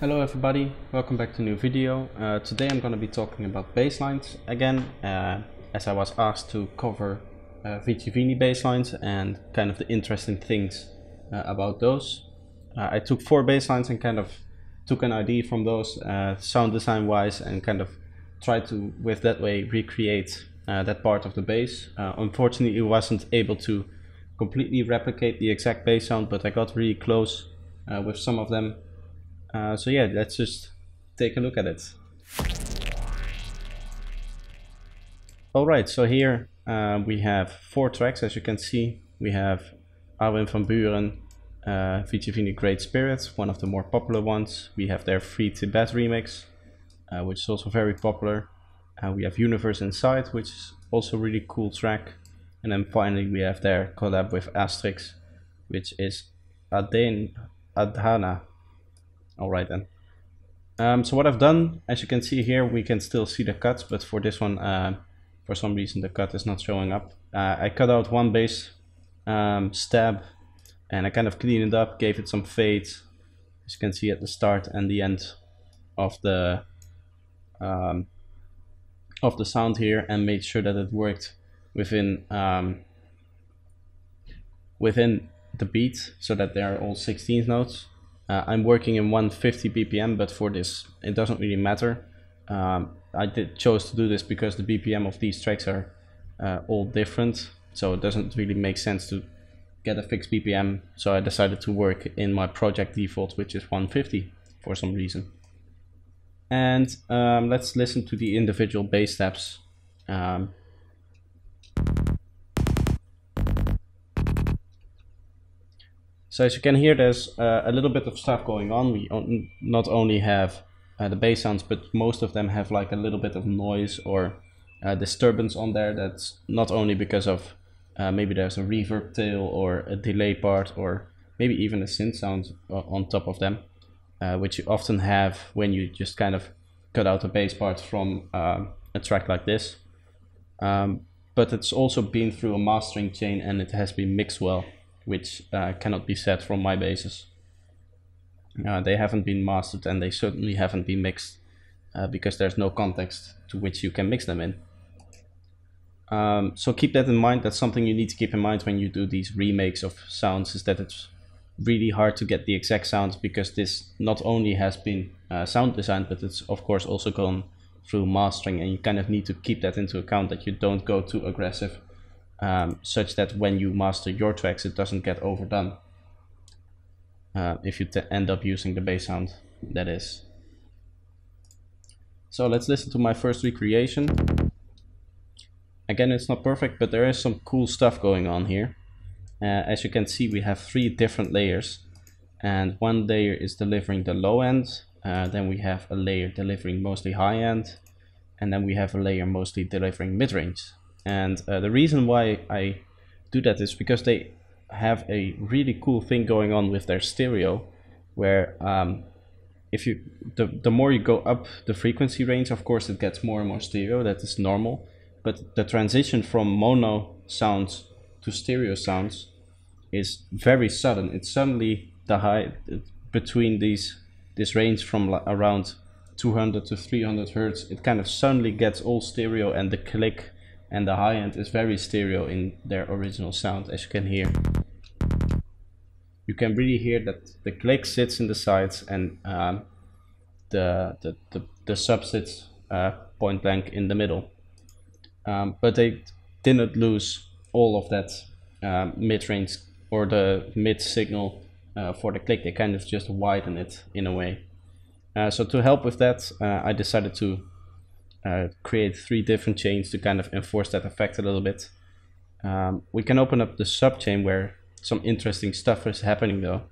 Hello everybody, welcome back to a new video. Today I'm going to be talking about basslines again, as I was asked to cover Vini basslines and kind of the interesting things about those. I took 4 basslines and kind of took an idea from those sound design wise and kind of tried to, with that way, recreate that part of the bass. Unfortunately, it wasn't able to completely replicate the exact bass sound, but I got really close with some of them. So yeah, let's just take a look at it. Alright, so here we have 4 tracks, as you can see. We have Arwin van Buren, Vici Great Spirit, one of the more popular ones. We have their Free Tibet remix, which is also very popular. We have Universe Inside, which is also a really cool track. And then finally we have their collab with Asterix, which is Adhana. Alright then. So what I've done, as you can see here, we can still see the cuts, but for this one, for some reason the cut is not showing up. I cut out one bass stab and I kind of cleaned it up, gave it some fade, as you can see at the start and the end of the sound here, and made sure that it worked within the beat, so that they are all 16th notes. I'm working in 150 BPM, but for this it doesn't really matter. I chose to do this because the BPM of these tracks are all different, so it doesn't really make sense to get a fixed BPM. So I decided to work in my project default, which is 150 for some reason. And let's listen to the individual bass steps. So as you can hear, there's a little bit of stuff going on. We not only have the bass sounds, but most of them have like a little bit of noise or disturbance on there. That's not only because of maybe there's a reverb tail or a delay part, or maybe even a synth sound on top of them, which you often have when you just kind of cut out a bass part from a track like this. But it's also been through a mastering chain and it has been mixed well, which cannot be said from my basses. They haven't been mastered and they certainly haven't been mixed, because there's no context to which you can mix them in. So keep that in mind. That's something you need to keep in mind when you do these remakes of sounds, is that it's really hard to get the exact sounds, because this not only has been sound designed, but it's of course also gone through mastering, and you kind of need to keep that into account, that you don't go too aggressive. Such that when you master your tracks it doesn't get overdone, if you end up using the bass sound, that is. So let's listen to my first recreation. Again, it's not perfect, but there is some cool stuff going on here. As you can see, we have 3 different layers, and one layer is delivering the low end, then we have a layer delivering mostly high end, and then we have a layer mostly delivering mid-range. And the reason why I do that is because they have a really cool thing going on with their stereo, where if you the more you go up the frequency range, of course it gets more and more stereo. That is normal, but the transition from mono sounds to stereo sounds is very sudden. It's suddenly the high between this range from around 200 to 300 hertz. It kind of suddenly gets all stereo, and the click and the high end is very stereo in their original sound, as you can hear. You can really hear that the click sits in the sides, and the sub sits point blank in the middle. But they didn't lose all of that mid-range or the mid signal for the click. They kind of just widen it in a way. So to help with that, I decided to create 3 different chains to kind of enforce that effect a little bit. We can open up the subchain where some interesting stuff is happening though.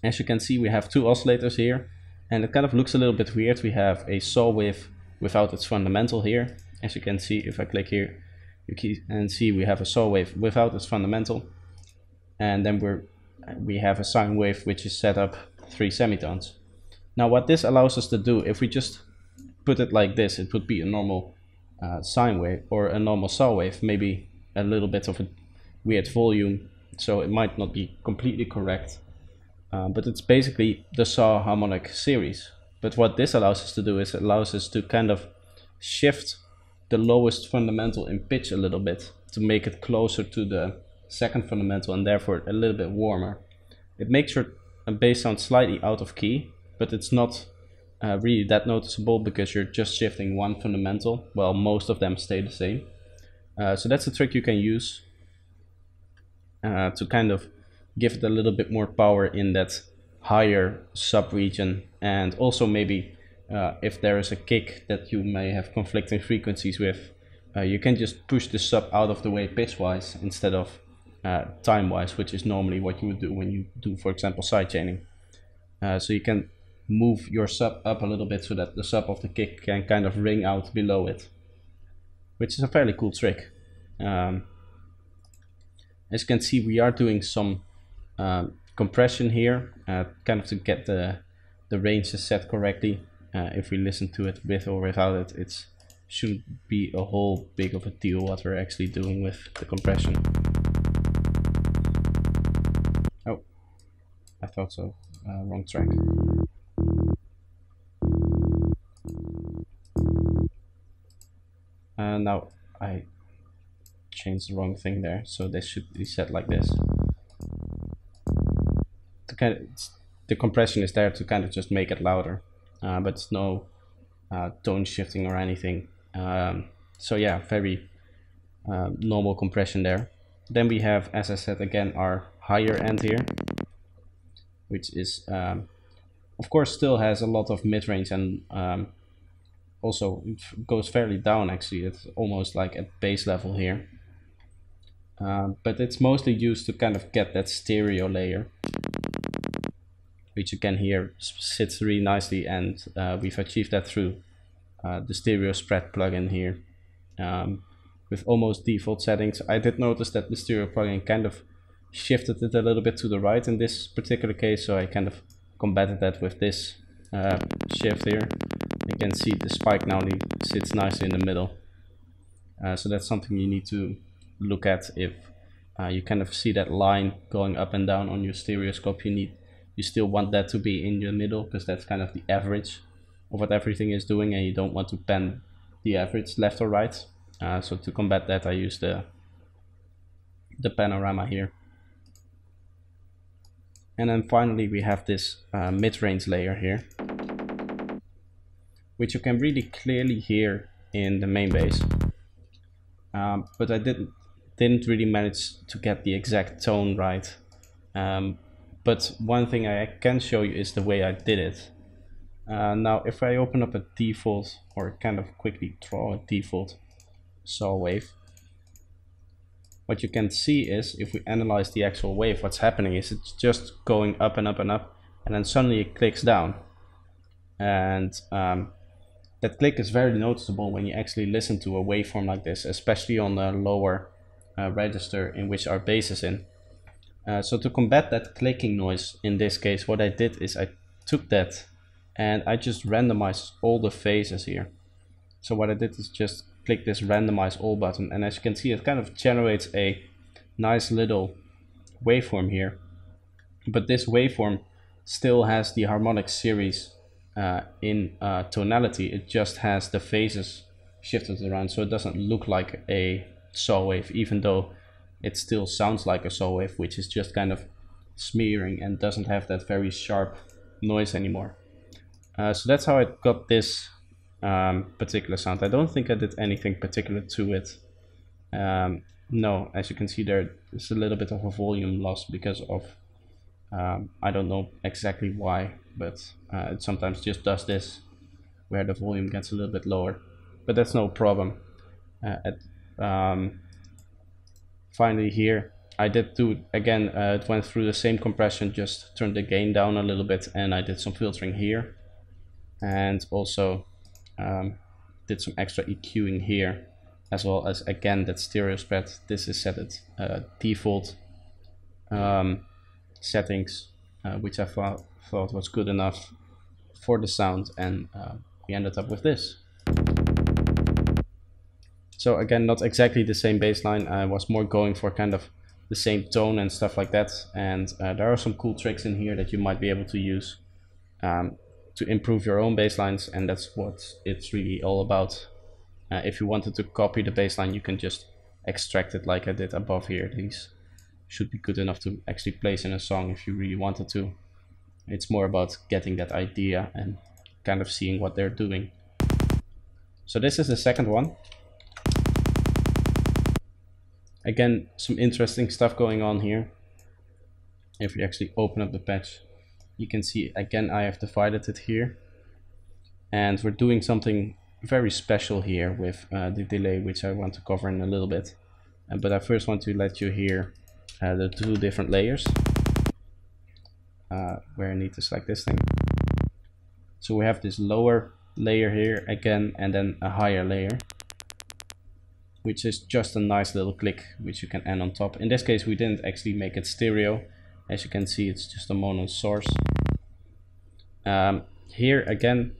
As you can see, we have 2 oscillators here, and it kind of looks a little bit weird. We have a saw wave without its fundamental here. As you can see, if I click here, you can see we have a saw wave without its fundamental, and then we have a sine wave which is set up 3 semitones. Now what this allows us to do, if we just put it like this, it would be a normal sine wave or a normal saw wave, maybe a little bit of a weird volume, so it might not be completely correct. but it's basically the saw harmonic series. But what this allows us to do is it allows us to kind of shift the lowest fundamental in pitch a little bit to make it closer to the second fundamental and therefore a little bit warmer. It makes your bass sound slightly out of key, but it's not really that noticeable because you're just shifting one fundamental while most of them stay the same. So that's a trick you can use to kind of give it a little bit more power in that higher sub region, and also maybe if there is a kick that you may have conflicting frequencies with, you can just push the sub out of the way pitch-wise instead of time-wise, which is normally what you would do when you do, for example, sidechaining. So you can move your sub up a little bit so that the sub of the kick can kind of ring out below it, which is a fairly cool trick. As you can see, we are doing some compression here, kind of to get the ranges set correctly. If we listen to it with or without it, it shouldn't be a whole big of a deal what we're actually doing with the compression. Oh, I thought so. Wrong track. Now I changed the wrong thing there, so this should be set like this. The compression is there to kind of just make it louder, but it's no tone shifting or anything. So yeah, very normal compression there. Then we have, as I said again, our higher end here, which is of course still has a lot of mid-range, and also it goes fairly down actually. It's almost like at bass level here, but it's mostly used to kind of get that stereo layer, which you can hear sits really nicely, and we've achieved that through the stereo spread plugin here with almost default settings. I did notice that the stereo plugin kind of shifted it a little bit to the right in this particular case, so I kind of combated that with this shift here. You can see the spike now sits nicely in the middle, so that's something you need to look at. If you kind of see that line going up and down on your stereoscope, you still want that to be in the middle, because that's kind of the average of what everything is doing, and you don't want to pan the average left or right. So to combat that, I use the panorama here. And then finally we have this mid-range layer here, which you can really clearly hear in the main bass. But I didn't really manage to get the exact tone right. But one thing I can show you is the way I did it. Now if I open up a default, or kind of quickly draw a default saw wave, what you can see is, if we analyze the actual wave, what's happening is it's just going up and up and up, and then suddenly it clicks down. And that click is very noticeable when you actually listen to a waveform like this, especially on the lower register in which our bass is in. So to combat that clicking noise, in this case, what I did is I took that and I just randomized all the phases here. So what I did is just click this randomize all button, and as you can see, it kind of generates a nice little waveform here. But this waveform still has the harmonic series in tonality. It just has the phases shifted around, so it doesn't look like a saw wave, even though it still sounds like a saw wave, which is just kind of smearing and doesn't have that very sharp noise anymore. So that's how I got this particular sound. I don't think I did anything particular to it. No, as you can see, there is a little bit of a volume loss because of I don't know exactly why, but it sometimes just does this, where the volume gets a little bit lower, but that's no problem. Finally here, I did do again, it went through the same compression, just turned the gain down a little bit, and I did some filtering here, and also did some extra EQing here, as well as again that stereo spread. This is set at default settings, which I thought was good enough for the sound, and we ended up with this. So again, not exactly the same bass line. I was more going for kind of the same tone and stuff like that. And there are some cool tricks in here that you might be able to use to improve your own bass lines, and that's what it's really all about. If you wanted to copy the bass line, you can just extract it like I did above here. These should be good enough to actually place in a song if you really wanted to. It's more about getting that idea and kind of seeing what they're doing. So this is the second one. Again, some interesting stuff going on here. If you actually open up the patch, you can see again I have divided it here. And we're doing something very special here with the delay, which I want to cover in a little bit. But I first want to let you hear the two different layers. Where I need to select this thing. So we have this lower layer here again, and then a higher layer, which is just a nice little click which you can add on top. In this case we didn't actually make it stereo. As you can see, it's just a mono source. Here again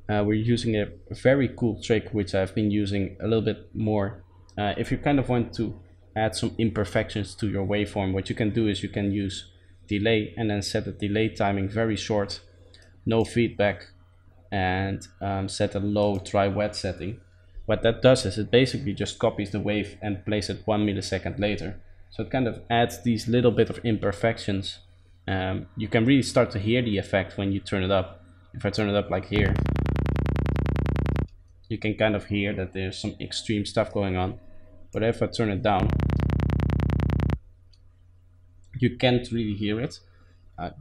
we're using a very cool trick which I've been using a little bit more. If you kind of want to add some imperfections to your waveform, what you can do is you can use delay and then set the delay timing very short, no feedback, and set a low dry wet setting. What that does is it basically just copies the wave and plays it 1 millisecond later. So it kind of adds these little bit of imperfections. You can really start to hear the effect when you turn it up. If I turn it up like here, you can kind of hear that there's some extreme stuff going on. But if I turn it down, you can't really hear it.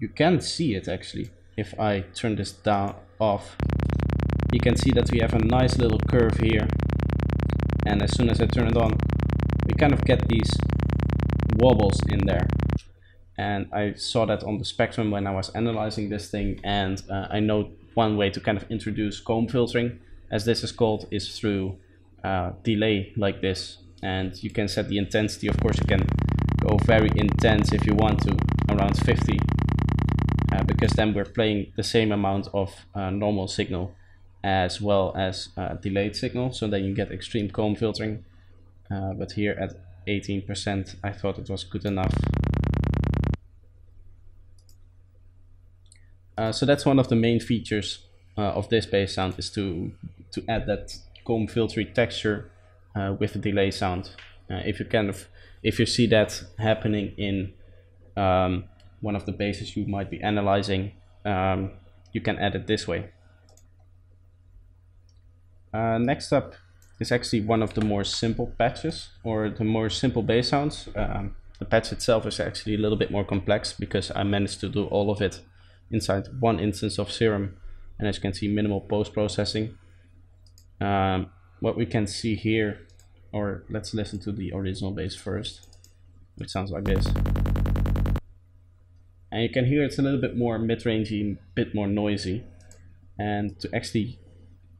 You can see it actually. If I turn this down off, you can see that we have a nice little curve here, and as soon as I turn it on, we kind of get these wobbles in there. And I saw that on the spectrum when I was analyzing this thing, and I know one way to kind of introduce comb filtering, as this is called, is through delay like this. And you can set the intensity. Of course you can go very intense if you want to, around 50, because then we're playing the same amount of normal signal as well as delayed signal, so then you get extreme comb filtering. But here at 18% I thought it was good enough. So that's one of the main features of this bass sound, is to add that comb filtery texture with the delay sound. If you see that happening in one of the basses you might be analyzing, you can add it this way. Next up is actually one of the more simple patches, or the more simple bass sounds. The patch itself is actually a little bit more complex because I managed to do all of it inside one instance of Serum, and as you can see, minimal post-processing. What we can see here, or let's listen to the original bass first, which sounds like this. And you can hear it's a little bit more mid-rangey, bit more noisy. And to actually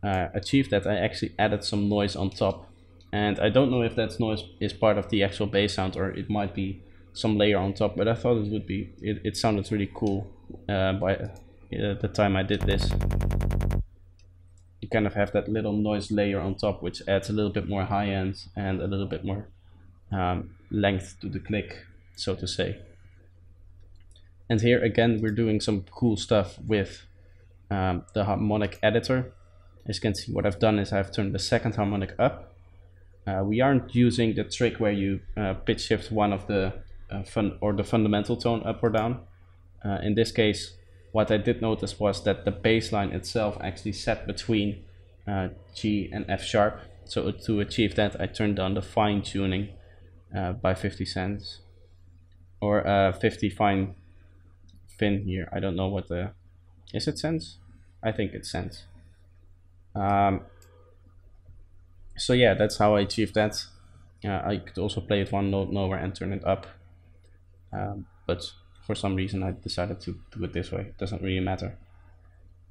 achieve that, I actually added some noise on top. And I don't know if that noise is part of the actual bass sound, or it might be some layer on top, but I thought it would be, it sounded really cool by the time I did this. You kind of have that little noise layer on top, which adds a little bit more high end and a little bit more length to the click, so to say. And here again we're doing some cool stuff with the harmonic editor. As you can see, what I've done is I've turned the second harmonic up. We aren't using the trick where you pitch shift one of the the fundamental tone up or down. In this case, what I did notice was that the bass line itself actually sat between G and F sharp. So to achieve that, I turned down the fine tuning by 50 cents, or 50 fin here. I don't know what the, is it cents? I think it's cents. So yeah, that's how I achieved that. I could also play it one note lower and turn it up, but for some reason I decided to do it this way. It doesn't really matter.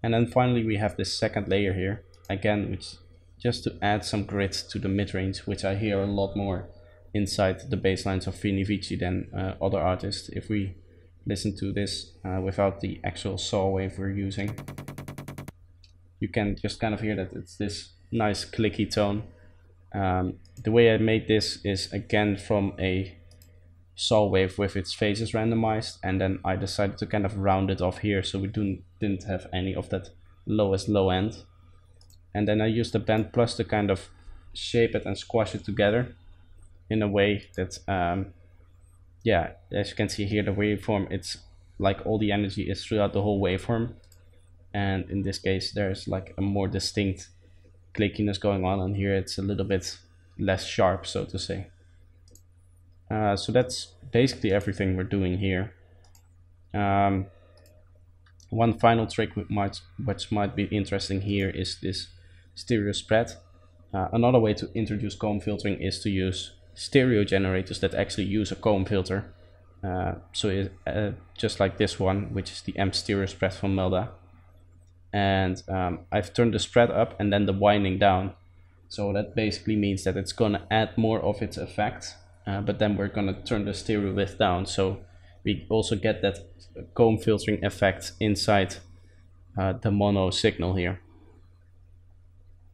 And then finally we have this second layer here, again, which just to add some grit to the mid-range, which I hear a lot more inside the bass lines of Vini Vici than other artists. If we listen to this without the actual saw wave we're using, you can just kind of hear that it's this nice clicky tone. The way I made this is again from a saw wave with its phases randomized, and then I decided to kind of round it off here so we didn't have any of that lowest low end. And then I used the band plus to kind of shape it and squash it together in a way that yeah, as you can see here, the waveform, it's like all the energy is throughout the whole waveform, and in this case there's like a more distinct clickiness going on, and here it's a little bit less sharp, so to say. So that's basically everything we're doing here. One final trick which might be interesting here is this stereo spread. Another way to introduce comb filtering is to use stereo generators that actually use a comb filter. Just like this one, which is the amp stereo spread from Melda. And I've turned the spread up and then the winding down. So that basically means that it's gonna add more of its effect, but then we're gonna turn the stereo width down. So we also get that comb filtering effect inside the mono signal here.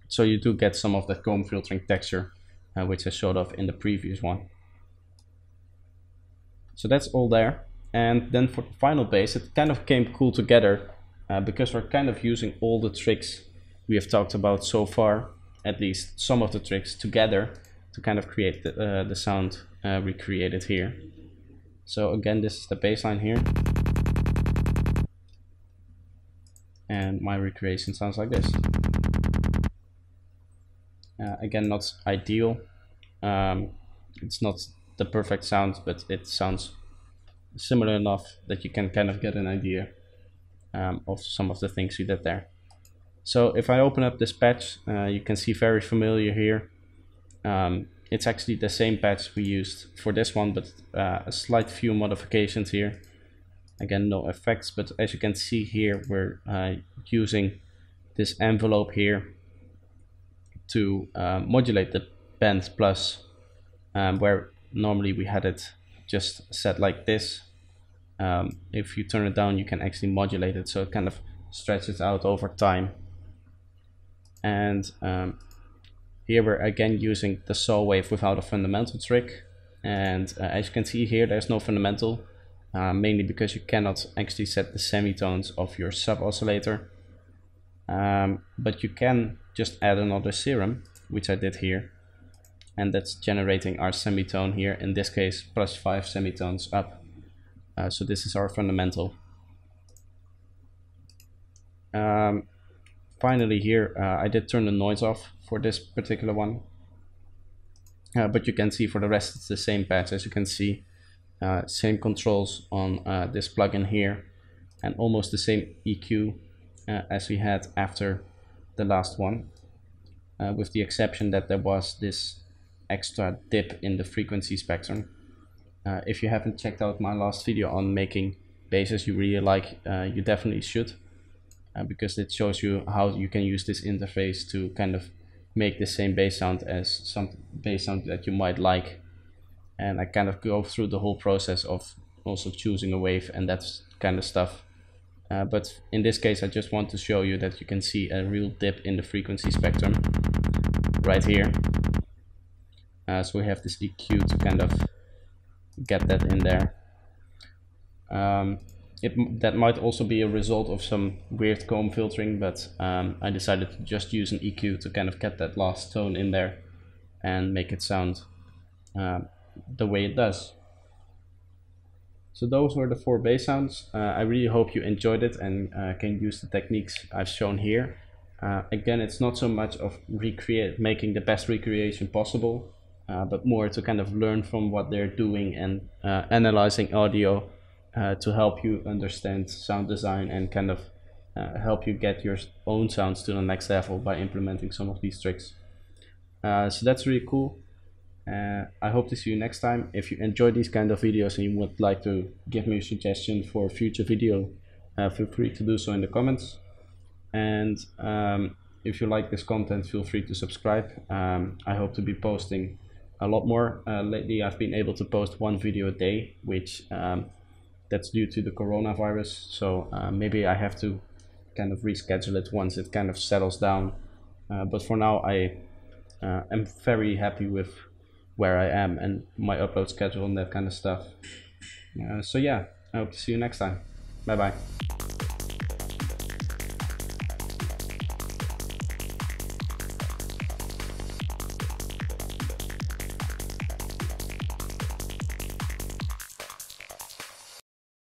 So you do get some of that comb filtering texture, which I showed off in the previous one. So that's all there. And then for the final bass, it kind of came cool together because we're kind of using all the tricks we have talked about so far, at least some of the tricks together, to kind of create the sound we created here. So again, this is the bass line here. And my recreation sounds like this. Again, not ideal. It's not the perfect sound, but it sounds similar enough that you can kind of get an idea of some of the things we did there. So if I open up this patch, you can see very familiar here. It's actually the same patch we used for this one, but a slight few modifications here. Again, no effects, but as you can see here, we're using this envelope here to modulate the band plus, where normally we had it just set like this. If you turn it down, you can actually modulate it, so it kind of stretches out over time. And here we're again using the saw wave without a fundamental trick, and as you can see here, there's no fundamental, mainly because you cannot actually set the semitones of your sub oscillator, but you can just add another serum, which I did here, and that's generating our semitone here, in this case +5 semitones up. So this is our fundamental. Finally here, I did turn the noise off for this particular one, but you can see for the rest it's the same patch. As you can see, same controls on this plugin here, and almost the same EQ as we had after the last one, with the exception that there was this extra dip in the frequency spectrum. If you haven't checked out my last video on making basses you really like, you definitely should, because it shows you how you can use this interface to kind of make the same bass sound as some bass sound that you might like. And I kind of go through the whole process of also choosing a wave and that kind of stuff. But in this case, I just want to show you that you can see a real dip in the frequency spectrum right here. So we have this EQ to kind of get that in there. That might also be a result of some weird comb filtering, but I decided to just use an EQ to kind of get that last tone in there and make it sound the way it does. So those were the 4 bass sounds. I really hope you enjoyed it and can use the techniques I've shown here. Again, it's not so much of making the best recreation possible, but more to kind of learn from what they're doing and analyzing audio to help you understand sound design and kind of help you get your own sounds to the next level by implementing some of these tricks. So that's really cool. I hope to see you next time. If you enjoy these kind of videos and you would like to give me a suggestion for a future video, feel free to do so in the comments. And if you like this content, feel free to subscribe. I hope to be posting a lot more. Lately I've been able to post 1 video a day, which that's due to the coronavirus, so maybe I have to kind of reschedule it once it kind of settles down. But for now I am very happy with where I am and my upload schedule and that kind of stuff. So yeah, I hope to see you next time. Bye bye.